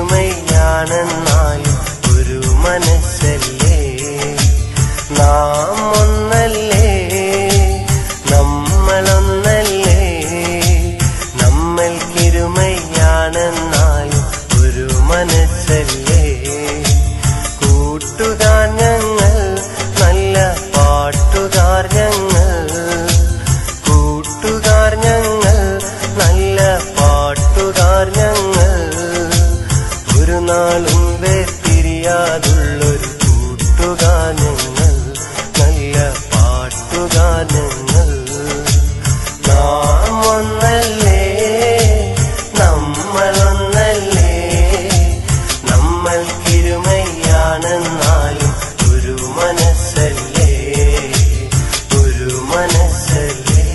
ഇരുമയാണെന്നാലും ഒരു മനസ്സല്ലേ നാം ഒന്നല്ലേ നമ്മളൊന്നല്ലേ നമ്മൾക്കിരുമയാണെന്നാലും ഒരു മനസ്സല്ലേ കൂട്ടുകാർ ഞങ്ങൾ നല്ല പാട്ടുകാർ ഞങ്ങൾ കൂട്ടുകാർ ഞങ്ങൾ നല്ല പാട്ടുകാർ ഞങ്ങൾ ഒരു നാളും വേർപിരിയാതുള്ളൊരു കൂട്ടുകാർ ഞങ്ങൾ നല്ല പാട്ടുകാർ ഞങ്ങൾ നാം ഒന്നല്ലേ നമ്മളൊന്നല്ലേ നമ്മൾക്കിരുമയാണെന്നാലും ഒരു മനസ്സല്ലേ ഒരു മനസ്സല്ലേ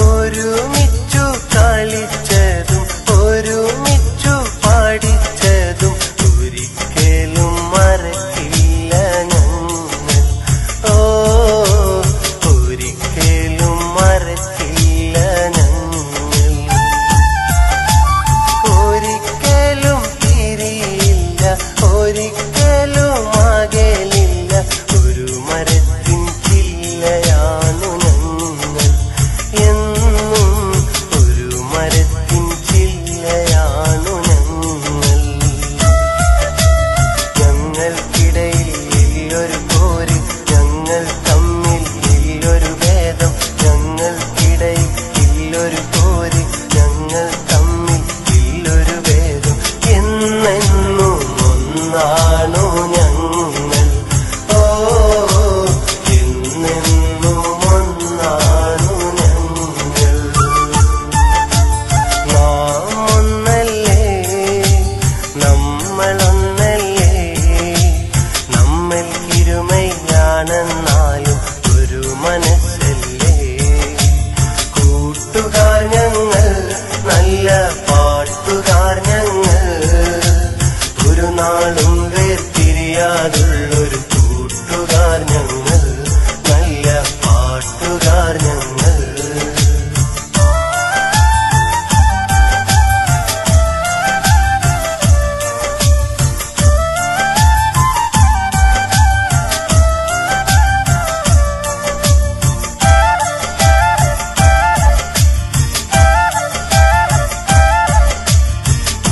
ഒരുമിച്ചു കളിച്ചതും ഒരുമിച്ചു പാടിച്ചതും ഒരിക്കലും മറക്കില്ല ഞങ്ങൾ ഒരിക്കലും മറക്കില്ല ഞങ്ങൾ ഒരിക്കലും തിരിയില്ല ഒരിക്കലും അകലില്ല ഒരു മരത്തിൻ ചില്ലയാണു ഞങ്ങൾ എന്നും ഒരു മരത്തിൻ ചില്ലയാണു ഞങ്ങൾ ഞങ്ങൾക്കിടയിൽ ഇല്ലൊരു പോര് ഞങ്ങൾ തമ്മിൽ ഇല്ലൊരു ഭേദം ഞങ്ങൾക്കിടയിൽ ഇല്ലൊരു പോര് ഞങ്ങൾ തമ്മിൽ ഇല്ലൊരു ഭേദം എന്നെന്നും ഒന്നാണു ഞങ്ങൾ എന്നെന്നും ഒന്നാണു ഞങ്ങൾ നാം ഒന്നല്ലേ നമ്മളൊന്നല്ലേ നമ്മൾക്കിരുമയാണെന്നാലും ഒരു മനസ്സല്ലേ കൂട്ടുകാർ ഞങ്ങൾ നല്ല പാട്ടുകാർ ഞങ്ങൾ ഒരു നാളും വേർപിരിയാതുള്ളൊരു കൂട്ടുകാർ ഞങ്ങൾ നല്ല പാട്ടുകാർ ഞങ്ങൾ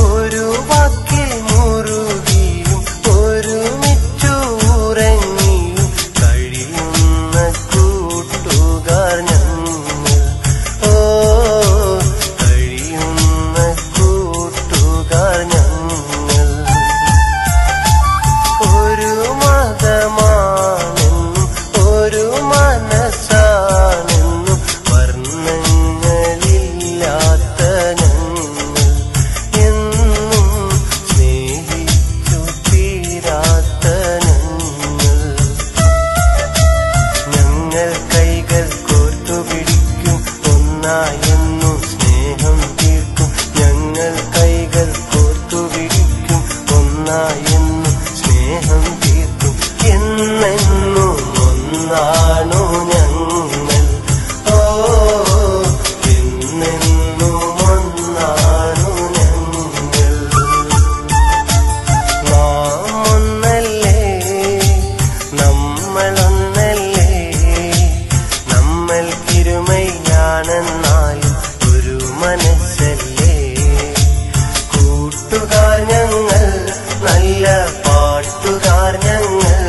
ഒരു വാക്കിൽ മുറുകിയും ഒരുമിച്ചു ഉറങ്ങിയും കഴിയുന്ന കൂട്ടുകാർ ഞങ്ങൾ കഴിയുന്ന കൂട്ടുകാർ ഞങ്ങൾ ഒരു മതമാണെന്നും ഒരു മനസ്സാണെന്നും വർണ്ണങ്ങളില്ലാത്ത ഞങ്ങൾ എന്നും സ്നേഹിച്ചു തീരാത്ത ഞങ്ങൾ ഞങ്ങൾ കൈകൾ കോർത്തുപിടിക്കും ഒന്നായെന്നും സ്നേഹം തീർക്കും ഞങ്ങൾ കൈകൾ കോർത്തുപിടിക്കും ഒന്നായെന്നും സ്നേഹം തീർക്കും എന്നെന്നും ഒന്നാണു ഞങ്ങൾ എന്നെന്നും ഒന്നാണു ഞങ്ങൾ നാം ഒന്നല്ലേ നമ്മളൊന്നല്ലേ നമ്മൾക്കിരുമയാണെന്നാലും ഒരു മനസ്സല്ലേ കൂട്ടുകാർ ഞങ്ങൾ നല്ല പാട്ടുകാർ ഞങ്ങൾ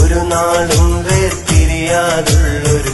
ഒരു നാളും വേർപിരിയാതുള്ളൊരു